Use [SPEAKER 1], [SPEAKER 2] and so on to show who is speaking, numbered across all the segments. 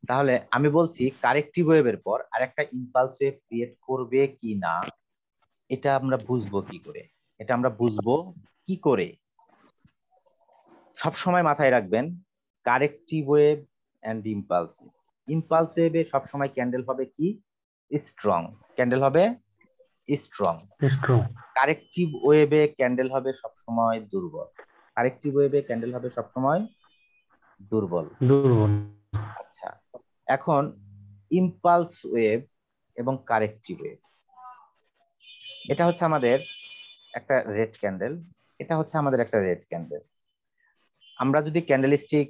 [SPEAKER 1] তাহলে আমি বলছি কারেক্টিভ ওয়েভের পর আরেকটা ইম্পালস ওয়েভ ক্রিয়েট করবে কি না, এটা আমরা বুঝবো কি করে? এটা আমরা বুঝবো কি করে? সব সময় মাথায় রাখবেন, corrective wave and impulse. Impulse ওয়েভে সবসময় ক্যান্ডেল হবে কি? স্ট্রং। ক্যান্ডেল হবে স্ট্রং।
[SPEAKER 2] স্ট্রং।
[SPEAKER 1] কারেক্টিভ ওয়েভে ক্যান্ডেল হবে সবসময় দুর্বল। কারেক্টিভ ওয়েভে ক্যান্ডেল হবে সবসময় দুর্বল।
[SPEAKER 2] দুর্বল।
[SPEAKER 1] আচ্ছা, এখন ইম্পালস ওয়েভ এবং কারেক্টিভ ওয়েভ, এটা হচ্ছে আমাদের একটা রেড ক্যান্ডেল, এটা হচ্ছে আমাদের একটা রেড ক্যান্ডেল। আমরা যদি ক্যান্ডেলস্টিক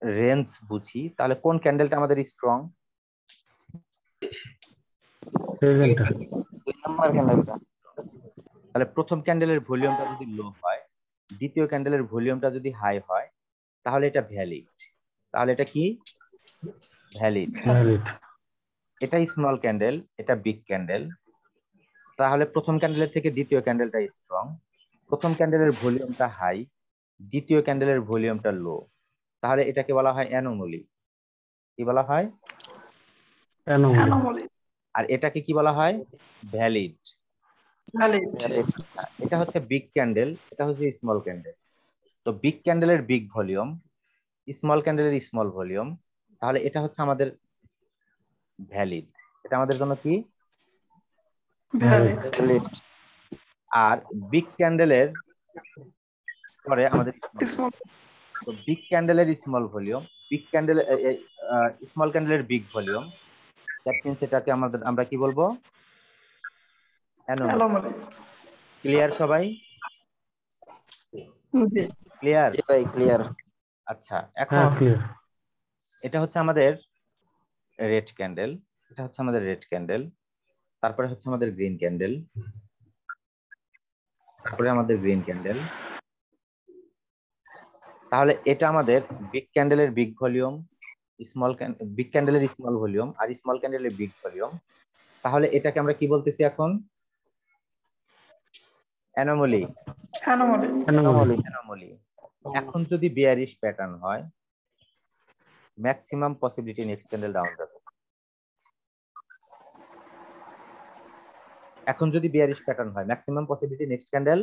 [SPEAKER 1] রেঞ্জ বুঝি, তাহলে কোন ক্যান্ডেলটা আমাদের স্ট্রং?
[SPEAKER 2] সেকেন্ডটা।
[SPEAKER 3] 2 নম্বর ক্যান্ডেলটা।
[SPEAKER 1] তাহলে প্রথম ক্যান্ডেলের ভলিউমটা যদি লো হয়, দ্বিতীয় ক্যান্ডেলের ভলিউমটা যদি হাই হয়, তাহলে এটা ভ্যালিড। তাহলে এটা কি? ভ্যালিড।
[SPEAKER 2] ভ্যালিড।
[SPEAKER 1] এটা স্মল ক্যান্ডেল, এটা বিগ ক্যান্ডেল, তাহলে প্রথম ক্যান্ডেলের থেকে দ্বিতীয় ক্যান্ডেলটা স্ট্রং। প্রথম ক্যান্ডেলের ভলিউমটা হাই, দ্বিতীয় ক্যান্ডেলের ভলিউমটা লো, তাহলে এটাকে বলা হয় অ্যানোমলি। কি বলা হয়?
[SPEAKER 2] অ্যানোমালি।
[SPEAKER 1] আর এটাকে কি বলা হয়? ভ্যালিড।
[SPEAKER 3] ভ্যালিড।
[SPEAKER 1] এটা হচ্ছে বিগ ক্যান্ডেল, এটা হচ্ছে স্মল ক্যান্ডেল। তো বিগ ক্যান্ডেলের বিগ ভলিউম, স্মল ক্যান্ডেলের স্মল ভলিউম, তাহলে এটা হচ্ছে আমাদের ভ্যালিড। এটা আমাদের জন্য কি?
[SPEAKER 2] ভ্যালিড।
[SPEAKER 3] ভ্যালিড।
[SPEAKER 1] আর বিগ ক্যান্ডেলের পরে আমাদের স্মল। তো বিগ ক্যান্ডেলের small volume, big candle, small ক্যান্ডেলের বিগ ভলিউম, দ্যাট মিন্স এটাকে আমরা কি বলবো? অ্যানোমালি। ক্লিয়ার সবাই? ক্লিয়ার?
[SPEAKER 3] জি ভাই, ক্লিয়ার।
[SPEAKER 1] আচ্ছা, এখন
[SPEAKER 2] হ্যাঁ, ক্লিয়ার।
[SPEAKER 1] এটা হচ্ছে আমাদের রেড ক্যান্ডেল, এটা হচ্ছে আমাদের রেড ক্যান্ডেল, তারপরে হচ্ছে আমাদের গ্রিন ক্যান্ডেল, তারপরে আমাদের গ্রিন ক্যান্ডেল। তাহলে এটা আমাদের বিগ ক্যান্ডেলের বিগ ভলিউম, বিগ ক্যান্ডেলের স্মল ভলিউম, আর স্মল ক্যান্ডেলের বিগ ভলিউম। তাহলে এটাকে আমরা কি বলতেছি এখন? অ্যানোমালি।
[SPEAKER 2] অ্যানোমালি।
[SPEAKER 1] অ্যানোমালি। এখন যদি বিয়ারিশ প্যাটার্ন হয়, maximum possibility next candle down যাবে। এখন যদি বিয়ারিশ প্যাটার্ন হয়, maximum possibility next candle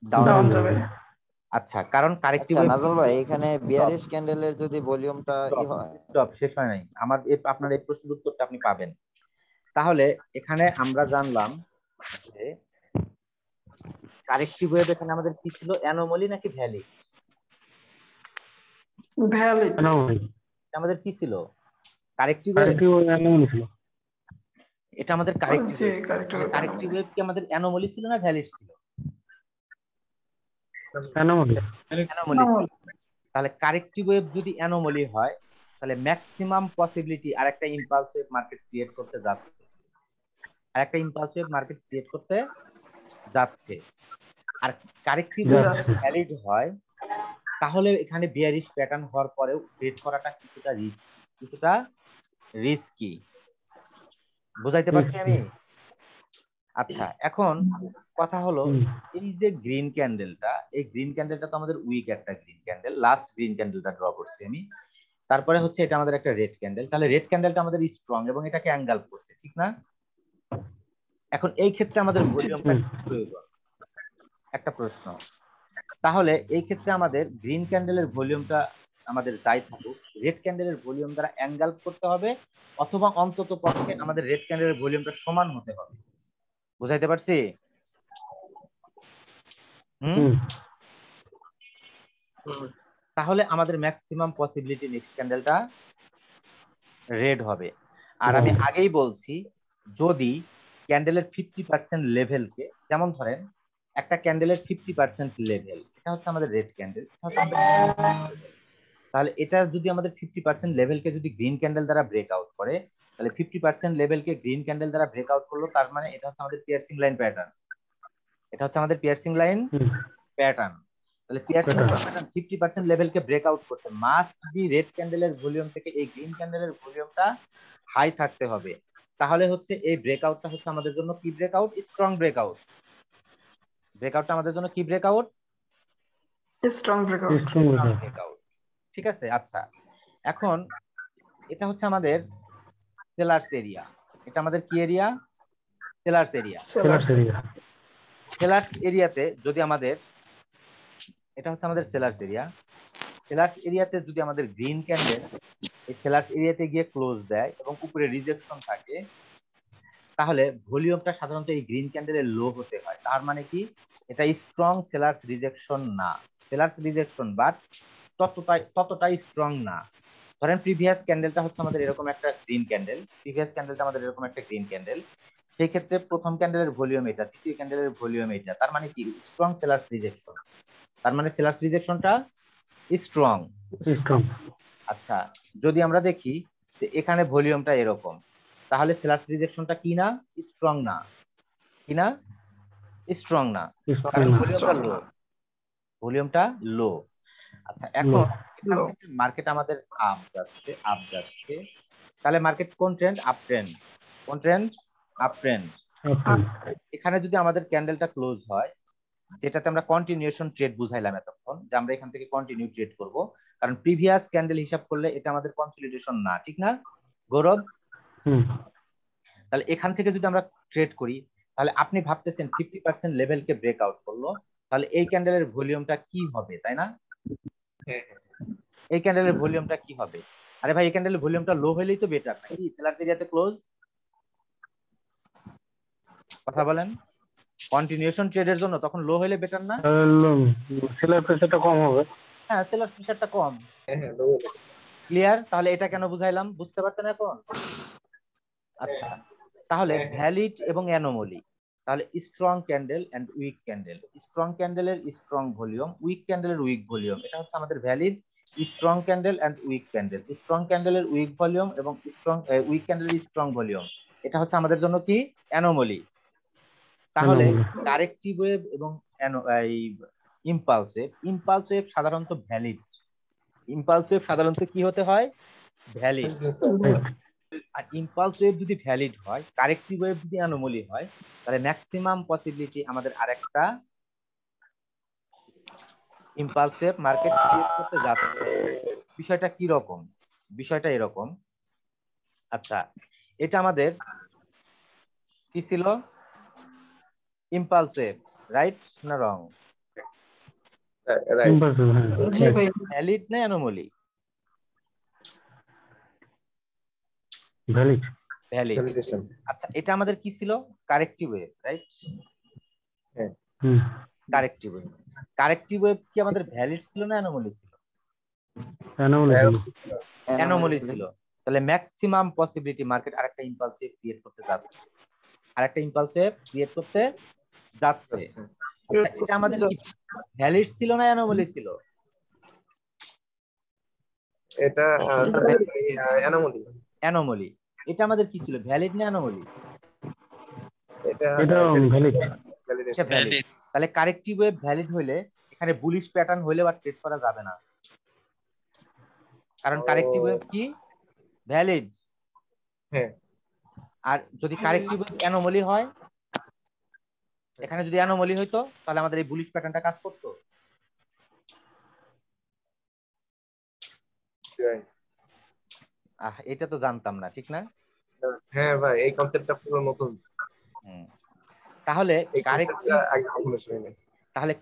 [SPEAKER 1] down যাবে। আচ্ছা, কারণ কারেক্টিভ
[SPEAKER 3] আচ্ছা
[SPEAKER 1] ওয়েভ।
[SPEAKER 3] নাজল ভাই, এখানে বিয়ারিশ ক্যান্ডেলের যদি ভলিউমটা হয়।
[SPEAKER 1] স্টপ, শেষ হয় নাই আমার। আপনার এই প্রশ্নের উত্তরটা আপনি পাবেন। তাহলে এখানে আমরা জানলাম যে কারেক্টিভ ওয়েভ এখানে আমাদের কি ছিল? অ্যানোমালি নাকি ভ্যালিড?
[SPEAKER 2] অ্যানোমালি।
[SPEAKER 1] আমাদের কি ছিল? Corrective wave.
[SPEAKER 2] অ্যানোমালি ছিল।
[SPEAKER 1] এটা আমাদের কারেক্টিভ ওয়েভ। কারেক্টিভ ওয়েভ কি আমাদের অ্যানোমালি ছিল না ভ্যালিড ছিল?
[SPEAKER 2] অ্যানোমালি।
[SPEAKER 1] অ্যানোমালি ছিল। তাহলে কারেক্টিভ ওয়েভ যদি অ্যানোমালি হয়, তাহলে ম্যাক্সিমাম পসিবিলিটি আরেকটা ইম্পালস ওয়েভ মার্কেট ক্রিয়েট করতে যাচ্ছে। আরেকটা ইম্পালস ওয়েভ মার্কেট ক্রিয়েট করতে যাচ্ছে। আর কারেক্টিভ ওয়েভ যদি ভ্যালিড হয়, তাহলে এখানে বিয়ারিশ প্যাটার্ন হওয়ার পরেও ট্রেড করাটা কিছুটা রিস্কি। বুঝাইতে পারছি আমি? আচ্ছা, এখন কথা হলো, এই যে গ্রিন ক্যান্ডেলটা, এই গ্রিন ক্যান্ডেলটা তো আমাদের উইক একটা গ্রিন ক্যান্ডেল, লাস্ট গ্রিন ক্যান্ডেলটা ড্র করছি আমি। তারপরে হচ্ছে এটা আমাদের একটা রেড ক্যান্ডেল, তাহলে রেড ক্যান্ডেলটা আমাদের স্ট্রং এবং এটাকে অ্যাঙ্গেল করছে, ঠিক না? এখন এই ক্ষেত্রে আমাদের ভলিউমটা প্রয়োজন। একটা প্রশ্ন, তাহলে এই ক্ষেত্রে আমাদের গ্রিন ক্যান্ডেলের ভলিউমটা আমাদের যাই থাকুক, রেড ক্যান্ডেলের ভলিউম দ্বারা অ্যাঙ্গেল করতে হবে, অথবা অন্তত পক্ষে আমাদের রেড ক্যান্ডেলের ভলিউমটা সমান হতে হবে। বুঝাইতে পারছি? তাহলে আমাদের ম্যাক্সিমাম পসিবিলিটি নেক্সট ক্যান্ডেলটা রেড হবে। আর আমি আগেই বলছি, যদি ক্যান্ডেলের 50% লেভেলকে, যেমন ধরেন একটা ক্যান্ডেলের 50% লেভেল, এটা হচ্ছে আমাদের রেড ক্যান্ডেল, তাহলে এটা যদি আমাদের 50% লেভেলকে যদি গ্রিন ক্যান্ডেল দ্বারা ব্রেক আউট করে, তাহলে 50% লেভেলকে গ্রিন ক্যান্ডেল দ্বারা ব্রেক আউট করলো, তার মানে এটা হচ্ছে আমাদের পিয়ার্সিং লাইন প্যাটার্ন। এটা হচ্ছে আমাদের পিয়ার্সিং লাইন প্যাটার্ন। তাহলে পিয়ার্সিং প্যাটার্ন 50% লেভেলকে ব্রেক আউট করতে, মাস্ট বি রেড ক্যান্ডেলের ভলিউম থেকে এই গ্রিন ক্যান্ডেলের ভলিউমটা হাই থাকতে হবে। তাহলে হচ্ছে এই ব্রেকআউটটা হচ্ছে আমাদের জন্য কি ব্রেকআউট? Strong breakout. ব্রেকআউটটা আমাদের জন্য কি ব্রেকআউট? Strong breakout. ঠিক আছে। আচ্ছা, এখন এটা হচ্ছে আমাদের সেলার্স এরিয়া। এটা আমাদের কি area? Sellers area.
[SPEAKER 2] Sellers area.
[SPEAKER 1] Sellers এরিয়াতে যদি আমাদের, এটা হচ্ছে আমাদের সেলার্স এরিয়া। সেলার্স এরিয়াতে যদি আমাদের গ্রিন ক্যান্ডেল এই সেলার্স এরিয়াতে গিয়ে ক্লোজ দেয় এবং উপরে রিজেকশন থাকে, তাহলে ভলিউমটা সাধারণত এই গ্রিন ক্যান্ডেলের লো হতে হয়। তার মানে কি, এটা স্ট্রং সেলার্স রিজেকশন না। সেলার্স রিজেকশন বাট ততটাই স্ট্রং না। ধরেন প্রিভিয়াস ক্যান্ডেলটা হচ্ছে আমাদের এরকম একটা গ্রিন ক্যান্ডেল, প্রিভিয়াস ক্যান্ডেলটা আমাদের এরকম একটা গ্রিন ক্যান্ডেল। সেই ক্ষেত্রে প্রথম ক্যান্ডেলের ভলিউম এটা, দ্বিতীয় ক্যান্ডেলের ভলিউম এটা। তার মানে কি, স্ট্রং সেলার্স রিজেকশন। তার মানে সেলার্স রিজেকশনটা স্ট্রং।
[SPEAKER 2] স্ট্রং।
[SPEAKER 1] আচ্ছা, যদি আমরা দেখি যে এখানে ভলিউমটা এরকম, তাহলে সেলার্স রিজেকশনটা কি না? স্ট্রং না। কি না? স্ট্রং না, কারণ ভলিউমটা লো। ভলিউমটা লো। আচ্ছা, এখন এখান থেকে মার্কেট আমাদের আপ যাচ্ছে, আপ যাচ্ছে। তাহলে মার্কেট কোন ট্রেন্ড? Up trend. কোন ট্রেন্ড? Up trend. এখানে যদি আমাদের ক্যান্ডেলটা ক্লোজ হয়, যেটাতে আমরা কন্টিনিউশন ট্রেড বুঝাইলাম এতক্ষণ, যে আমরা এখান থেকে কন্টিনিউ ট্রেড করব, কারণ প্রিভিয়াস ক্যান্ডেল হিসাব করলে এটা আমাদের কনসলিডেশন না, ঠিক না গৌরব? তাহলে এখান থেকে যদি আমরা ট্রেড করি, তাহলে আপনি ভাবতেছেন 50% লেভেলকে ব্রেকআউট করলো, তাহলে এই ক্যান্ডেলের ভলিউমটা কি হবে, তাই না? এই ক্যান্ডেলের ভলিউমটা কি হবে? আরে ভাই, এই ক্যান্ডেলের ভলিউমটা লো হলেই তো বেটার, নাকি? সেলার্স এরিয়াতে ক্লোজ। কথা বলেন। কন্টিনিউশন ট্রেডের জন্য তখন লো হলে বেটার না?
[SPEAKER 2] সেলার প্রেসারটা কম হবে।
[SPEAKER 1] হ্যাঁ, সেলার প্রেসারটা কম। ক্লিয়ার? তাহলে এটা কেন বুঝাইলাম, বুঝতে পারছেন এখন? আচ্ছা, তাহলে ভ্যালিড এবং অ্যানোমালি। তাহলে strong candle and weak candle. Strong ক্যান্ডেলের স্ট্রং ভলিউম, উইক ক্যান্ডেলের উইক ভলিউম। এটা হচ্ছে আমাদের valid. Strong candle and weak candle, strong ক্যান্ডেলের উইক ভলিউম এবং স্ট্রং উইক ক্যান্ডেলের স্ট্রং ভলিউম, এটা হচ্ছে আমাদের জন্য কি? অ্যানোমালি। তাহলে কারেক্টিভ ওয়েভ এবং ইম্পালস ওয়েভ, ইম্পালস ওয়েভ সাধারণত ভ্যালিড। ইম্পালস ওয়েভ সাধারণত কি হতে হয়? ভ্যালিড। আর ইম্পালস ওয়েভ যদি ভ্যালিড হয়, কারেক্টিভ ওয়েভ যদি অ্যানোমালি হয়, তাহলে ম্যাক্সিমাম পসিবিলিটি আমাদের আরেকটা ইম্পালস ওয়েভ মার্কেট ক্রিয়েট করতে যাচ্ছে। বিষয়টা কি রকম? বিষয়টা এরকম। আচ্ছা, এটা আমাদের কি ছিল? ইম্পালস ওয়েভ, রাইট না রং? ভ্যালিড না অ্যানোমালি?
[SPEAKER 2] ভ্যালিড।
[SPEAKER 1] ভ্যালিড। আচ্ছা, এটা আমাদের কি ছিল? Corrective wave, right? Corrective wave. Corrective wave কি আমাদের ভ্যালিড ছিল না অ্যানোমালি ছিল? অ্যানোমালি ছিল। তাহলে ম্যাক্সিমাম পসিবিলিটি মার্কেট আরেকটা ইম্পালস ওয়েভ ক্রিয়েট করতে যাচ্ছে, আরেকটা ইম্পালস ওয়েভ ক্রিয়েট করতে যাচ্ছে। আচ্ছা, এটা আমাদের কি ভ্যালিড ছিল না অ্যানোমালি ছিল?
[SPEAKER 4] এটা
[SPEAKER 1] অ্যানোমালি। এটা আমাদের কি ছিল? ভ্যালিড না অ্যানোমালি?
[SPEAKER 4] এটা
[SPEAKER 1] ভ্যালিড। তাহলে কারেক্টিভ ওয়েভ ভ্যালিড হইলে এখানে বুলিশ প্যাটার্ন হইলে বা ট্রেড করা যাবে না, কারণ কারেক্টিভ ওয়েভ কি? ভ্যালিড। আর যদি কারেক্টিভ ওয়েভ অ্যানোমালি হয়, এখানে যদি অ্যানোমালি হইতো, তাহলে আমাদের এই বুলিশ প্যাটার্নটা কাজ করতো? এটা তো জানতাম না, ঠিক না?
[SPEAKER 4] হ্যাঁ ভাই, এই কনসেপ্টটা পুরো নতুন।
[SPEAKER 1] তাহলে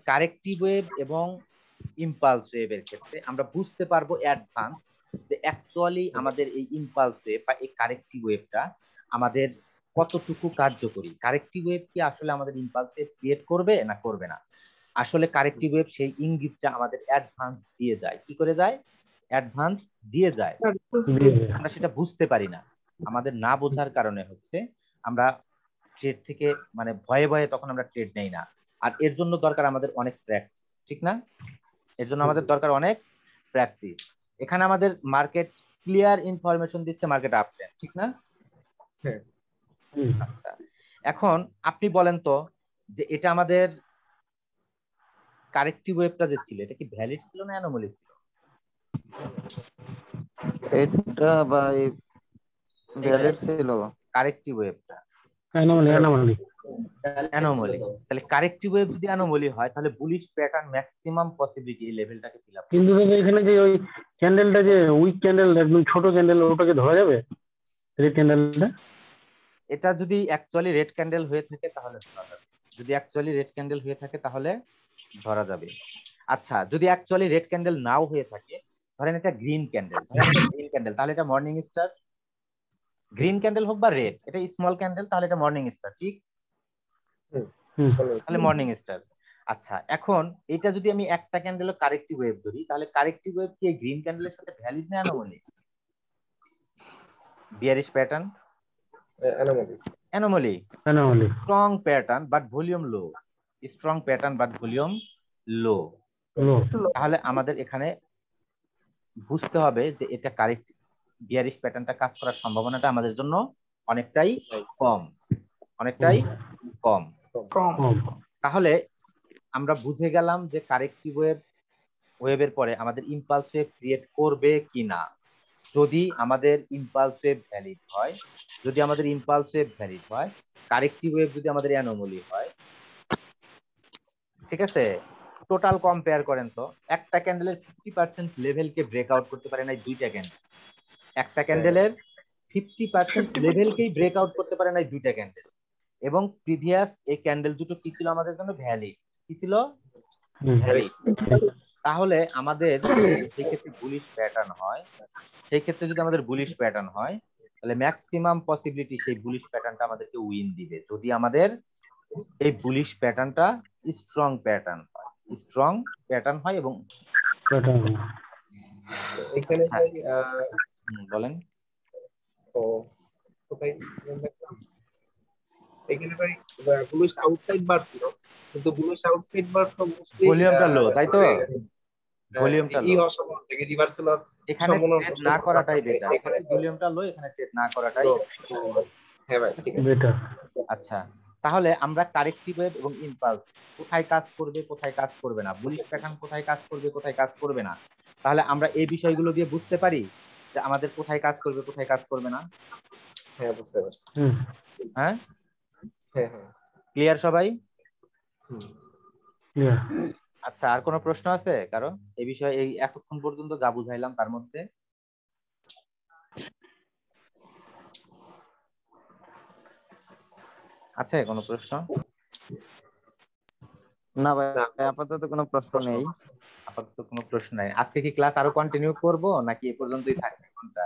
[SPEAKER 1] কারেক্টিভ ওয়েভ এবং ইম্পালস ওয়েভের ক্ষেত্রে আমরা বুঝতে পারবো অ্যাডভান্স যে অ্যাকচুয়ালি আমাদের এই ইম্পালস ওয়েভ বা এই কারেক্টিভ ওয়েভটা আমাদের কতটুকু কার্যকরী। কারেক্টিভ ওয়েভ কি আসলে আমাদের ইম্পালস ওয়েভ ক্রিয়েট করবে না করবে না? আসলে কারেক্টিভ ওয়েভ সেই ইঙ্গিতটা আমাদের অ্যাডভান্স দিয়ে যায়। কি করে যায়? অ্যাডভান্স দিয়ে যায়। আমরা সেটা বুঝতে পারি না। আমাদের না বোঝার কারণে হচ্ছে আমরা ট্রেড থেকে মানে ভয়ে ভয়ে তখন আমরা ট্রেড নেই না। আর এর জন্য দরকার আমাদের অনেক প্র্যাকটিস, ঠিক না? এর জন্য আমাদের দরকার অনেক প্র্যাকটিস। এখানে আমাদের মার্কেট ক্লিয়ার ইনফরমেশন দিচ্ছে মার্কেট আপ ট্রেন্ড, ঠিক না? আচ্ছা, এখন আপনি বলেন তো যে এটা আমাদের কারেক্টিভ ওয়েভটা যে ছিল, এটা কি ভ্যালিড ছিল না অ্যানোমালি ছিল?
[SPEAKER 3] এটা ভাই ভ্যালিড ছিল।
[SPEAKER 1] কারেক্টিভ ওয়েভটা
[SPEAKER 2] অ্যানোমালি।
[SPEAKER 1] তাহলে কারেক্টিভ ওয়েভ যদি অ্যানোমালি হয়, তাহলে বুলিশ প্যাটার্ন ম্যাক্সিমাম পসিবিলিটি এই লেভেলটাকে ফিল আপ।
[SPEAKER 2] কিন্তু এখানে যে ওই ক্যান্ডেলটা যে উইক ক্যান্ডেল, একদম ছোট ক্যান্ডেল, ওটাকে ধরা যাবে রেড ক্যান্ডেলটা?
[SPEAKER 1] এটা যদি অ্যাকচুয়ালি রেড ক্যান্ডেল হয়ে থাকে তাহলে ধরা যাবে, যদি অ্যাকচুয়ালি রেড ক্যান্ডেল হয়ে থাকে তাহলে ধরা যাবে। আচ্ছা, যদি অ্যাকচুয়ালি রেড ক্যান্ডেল নাও হয়ে থাকে, ধরেন এটা গ্রিন ক্যান্ডেল, তাহলে এটা মর্নিং স্টার। গ্রিন ক্যান্ডেল হোক বা রেড, এটা স্মল ক্যান্ডেল, তাহলে এটা মর্নিং স্টার, ঠিক? তাহলে মর্নিং স্টার। আচ্ছা, এখন এটা যদি আমি একটা ক্যান্ডেলের কারেক্টিভ ওয়েভ ধরি, তাহলে কারেক্টিভ ওয়েভ কি গ্রিন ক্যান্ডেলের সাথে ভ্যালিড না anomaly? Bearish pattern, anomaly. Strong pattern but volume low, strong pattern but volume low. তাহলে আমাদের এখানে বুঝতে হবে যে এটা কারেক্ট, বিয়ারিশ প্যাটার্নটা কাজ করার সম্ভাবনাটা আমাদের জন্য অনেকটাই কম, অনেকটাই কম। তাহলে আমরা বুঝে গেলাম যে কারেক্টিভ ওয়েভের পরে আমাদের ইম্পালস ওয়েভ ক্রিয়েট করবে কিনা। যদি আমাদের ইম্পালস ওয়েভ ভ্যালিড হয়, যদি আমাদের ইম্পালস ওয়েভ ভ্যালিড হয়, কারেক্টিভ ওয়েভ যদি আমাদের অ্যানোমালি হয়, ঠিক আছে, টোটাল কম্পেয়ার করেন তো, একটা ক্যান্ডেলের 50% লেভেলকে ব্রেকআউট করতে পারে না দুইটা ক্যান্ডেল। একটা ক্যান্ডেলের 50% লেভেলকেই ব্রেকআউট করতে পারে না দুইটা ক্যান্ডেল। এবং প্রিভিয়াস এই ক্যান্ডেল দুটো কি ছিল আমাদের জন্য? ভ্যালিড। কি ছিল? ভ্যালিড। তাহলে আমাদের সেই ক্ষেত্রে বুলিশ প্যাটার্ন হয়, সেই ক্ষেত্রে যদি আমাদের বুলিশ প্যাটার্ন হয়, তাহলে ম্যাক্সিমাম পসিবিলিটি সেই বুলিশ প্যাটার্নটা আমাদেরকে উইন দিবে, যদি আমাদের এই বুলিশ প্যাটার্নটা স্ট্রং প্যাটার্ন হয়, স্ট্রং প্যাটার্ন হয়। এবং
[SPEAKER 4] এখানে ভাই
[SPEAKER 1] বলেন।
[SPEAKER 4] ও কোথায় দেখলাম, এখানে ভাই বুলিশ আউটসাইড বার ছিল, কিন্তু বুলিশ আউটসাইড বার তো মোস্টলি
[SPEAKER 1] ভলিউমটা লো, তাই তো? ভলিউমটা লো,
[SPEAKER 4] অসম্ভব থেকে রিভার্সাল
[SPEAKER 1] এখানে ট্রেড না করাটাই বেটার। এখানে ভলিউমটা লো, এখানে ট্রেড না করাটাই।
[SPEAKER 4] হ্যাঁ ভাই, ঠিক আছে।
[SPEAKER 1] আচ্ছা, তাহলে আমরা কারেক্টিভ ওয়েভ এবং ইম্পালস কোথায় কাজ করবে, কোথায় কাজ করবে না, বুলিশ প্যাটার্ন কোথায় কাজ করবে, কোথায় কাজ করবে না, তাহলে আমরা এই বিষয়গুলো দিয়ে বুঝতে পারি যে আমাদের কোথায় কাজ করবে, কোথায় কাজ করবে না।
[SPEAKER 4] হ্যাঁ, বুঝতে পারছি।
[SPEAKER 1] হ্যাঁ,
[SPEAKER 4] হ্যাঁ হ্যাঁ,
[SPEAKER 1] ক্লিয়ার সবাই? আচ্ছা, আর কোনো প্রশ্ন আছে কারো এই বিষয়ে? এই এতক্ষণ পর্যন্ত যা বুঝাইলাম তার মধ্যে আছে কোনো প্রশ্ন?
[SPEAKER 3] না ভাই, আপাতত কোনো প্রশ্ন নেই।
[SPEAKER 1] আপাতত কোনো প্রশ্ন নাই। আজকে কি ক্লাস আরো কন্টিনিউ করব নাকি এই পর্যন্তই থাকবে কোনটা?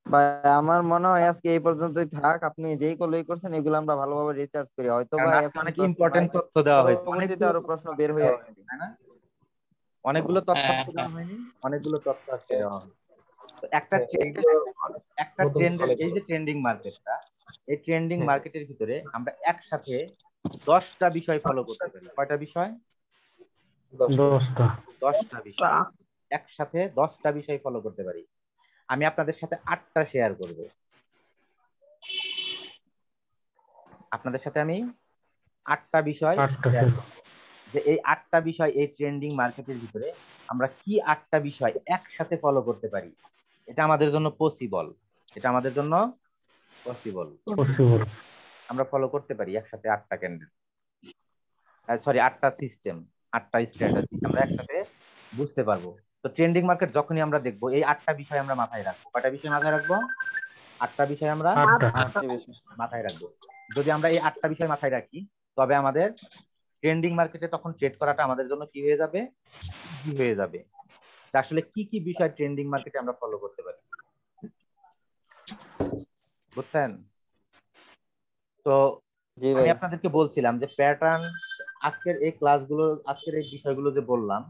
[SPEAKER 3] ভাই আমার মনে হয় আজকে এই পর্যন্তই থাক। আপনি যেই কলই করছেন এগুলো আমরা ভালোভাবে রিসার্চ করি, হয়তো
[SPEAKER 1] কারণ
[SPEAKER 3] ভাই
[SPEAKER 1] আজকে
[SPEAKER 3] এখন
[SPEAKER 1] অনেক
[SPEAKER 3] প্রশ্ন
[SPEAKER 1] ইম্পর্টেন্ট
[SPEAKER 3] নাই,
[SPEAKER 1] তথ্য দেওয়া হয়েছে,
[SPEAKER 3] পরবর্তীতে
[SPEAKER 1] অনেকগুলো
[SPEAKER 3] আরো প্রশ্ন বের হয়ে আসবে,
[SPEAKER 1] তাই না? অনেকগুলো তথ্য আজকে দেওয়া হয়নি, অনেকগুলো তথ্য আজকে দেওয়া হয়েছে। তো একটা ট্রেন্ডের, এই যে ট্রেন্ডিং মার্কেটটা, এই ট্রেন্ডিং মার্কেটের ভিতরে আমরা একসাথে 10টা বিষয় ফলো করতে পারি। কয়টা বিষয়? 10টা বিষয়। একসাথে 10টা বিষয় ফলো করতে পারি। আমি আপনাদের সাথে 8টা শেয়ার করব। আপনাদের সাথে আমি 8টা বিষয় শেয়ার করব, যে এই 8টা বিষয় এই ট্রেন্ডিং মার্কেটের ভিতরে আমরা কি 8টা বিষয় একসাথে ফলো করতে পারি। এটা আমাদের জন্য পসিবল, এটা আমাদের জন্য পসিবল। আমরা ফলো করতে পারি একসাথে 8টা ক্যান্ডেল, সরি 8টা সিস্টেম, 8টা স্ট্র্যাটেজি আমরা একসাথে বুঝতে পারবো। তো ট্রেন্ডিং মার্কেট যখনই আমরা দেখবো, এই 8টা বিষয় আমরা মাথায় রাখবো। কয়টা বিষয় মাথায় রাখবো? 8টা বিষয় আমরা মাথায় রাখবো। যদি আমরা এই 8টা বিষয় মাথায় রাখি, তবে আমাদের ট্রেন্ডিং মার্কেটে তখন ট্রেড করাটা আমাদের জন্য কি হয়ে যাবে? ইজি হয়ে যাবে। আসলে কি কি বিষয় ট্রেন্ডিং মার্কেটে আমরা ফলো করতে পারি, বুঝছেন? তো আমি আপনাদেরকে বলছিলাম যে প্যাটার্ন, আজকের এই ক্লাসগুলো, আজকের এই বিষয়গুলো যে বললাম,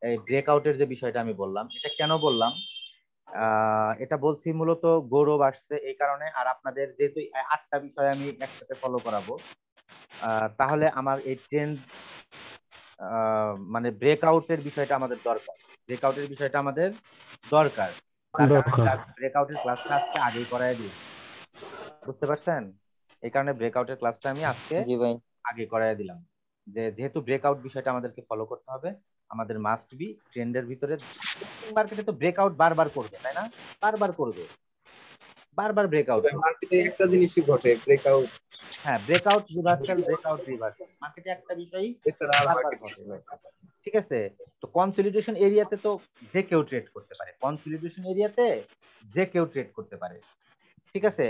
[SPEAKER 1] এই ব্রেকআউটের যে বিষয়টা আমি বললাম, এটা কেন বললাম? এটা বলছি মূলত গৌরব আসছে এই কারণে, আর আপনাদের যেহেতু 8টা বিষয় আমি একসাথে ফলো করাবো, তাহলে আমার এই ট্রেন্ড মানে ব্রেকআউটের বিষয়টা আমাদের দরকার, ব্রেকআউটের বিষয়টা আমাদের দরকার। ব্রেকআউটের ক্লাসটা আজকে আগেই করাই দিলাম, বুঝতে পারছেন? এই কারণে ব্রেকআউটের ক্লাসটা আমি আজকে আগে করাই দিলাম, যে যেহেতু ব্রেকআউট বিষয়টা আমাদেরকে ফলো করতে হবে, আমাদের মাস্ট বি ট্রেন্ডের ভিতরে। মার্কেটে তো ব্রেকআউট বারবার করবে, তাই না? বারবার করবে, বারবার ব্রেকআউট।
[SPEAKER 4] মার্কেটে একটা জিনিসই ঘটে, ব্রেকআউট।
[SPEAKER 1] হ্যাঁ, ব্রেকআউট রিভার্সাল, ব্রেকআউট রিভার্সাল, মার্কেটে একটা বিষয়ই বারবার ঘটে, ঠিক আছে? তো কনসলিডেশন এরিয়াতে তো যে কেউ ট্রেড করতে পারে, কনসলিডেশন এরিয়াতে যে কেউ ট্রেড করতে পারে, ঠিক আছে।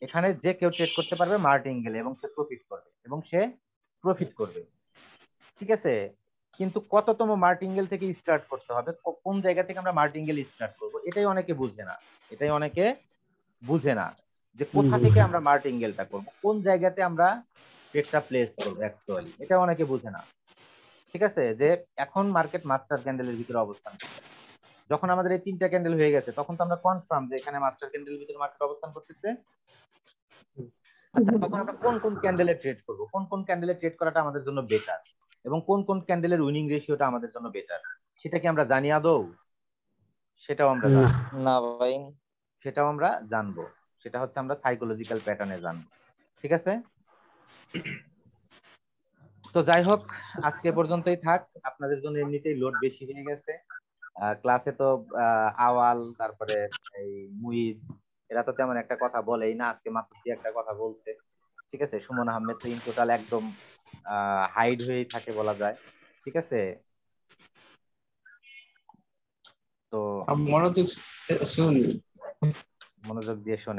[SPEAKER 1] এখানে যে কেউ ট্রেড করতে পারবে মার্টিঙ্গেল, এবং সে প্রফিট করবে, ঠিক আছে। কিন্তু কততম মার্টিঙ্গেল থেকে স্টার্ট করতে হবে, কোন জায়গা থেকে আমরা মার্টিঙ্গেল স্টার্ট করব, এটাই অনেকে বুঝে না যে কোথা থেকে আমরা মার্টিঙ্গেলটা করব, কোন জায়গাতে আমরা ট্রেডটা প্লেস করব অ্যাকচুয়ালি, এটা অনেকে বুঝে না, ঠিক আছে। যে এখন মার্কেট মাস্টার ক্যান্ডেলের ভিতরে অবস্থান করছে, যখন আমাদের এই 3টা ক্যান্ডেল হয়ে গেছে তখন তো আমরা কনফার্ম যে এখানে মাস্টার ক্যান্ডেলের ভিতরে মার্কেট অবস্থান করতেছে। আচ্ছা, তখন আমরা কোন কোন ক্যান্ডেলে ট্রেড করব, কোন কোন ক্যান্ডেলে ট্রেড করাটা আমাদের জন্য বেটার, এবং কোন কোন ক্যান্ডেলের উইনিং রেশিওটা আমাদের জন্য বেটার, সেটা কি আমরা জানি আদৌ? সেটাও আমরা জানবো।
[SPEAKER 3] না ভাই।
[SPEAKER 1] জানবো, সেটা হচ্ছে আমরা সাইকোলজিক্যাল প্যাটার্নে জানবো, ঠিক আছে। তো যাই হোক, আজকে পর্যন্তই থাক, আপনাদের জন্য এমনিতেই লোড বেশি হয়ে গেছে। ক্লাসে তো আওয়াল, তারপরে এই মুইদ, এরা তো তেমন একটা কথা বলেই না, আজকে মাসুদ একটা কথা বলছে, ঠিক আছে। সুমন আহমেদ তো ইন টোটাল একদম হাইড হয়েই থাকে বলা যায়, ঠিক আছে। তো
[SPEAKER 5] মনোযোগ শুনি।
[SPEAKER 1] মনোযোগ দিয়ে শোনেন।